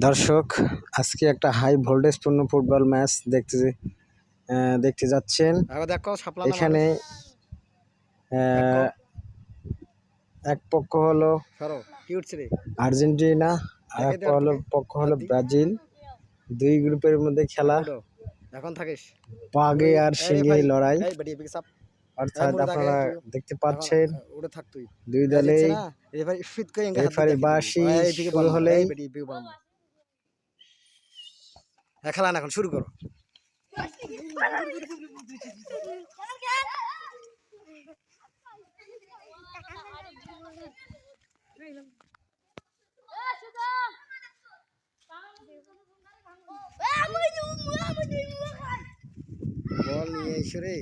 দর্শক, আজকে একটা হাই ভোল্টেজপূর্ণ ফুটবল ম্যাচ দেখতে যাচ্ছেন। এখানে এক পক্ষ হলো আর্জেন্টিনা আর এক পক্ষ হলো ব্রাজিল। দুই গ্রুপের মধ্যে খেলা, বাঘে আর সিংহে লড়াই। অর্থাৎ আপনারা দেখতে পাচ্ছেন দুই দলেই রেফারির বাঁশি শুরু হলেই খেলা এখন শুরু করো। বল নিয়ে এসে রে।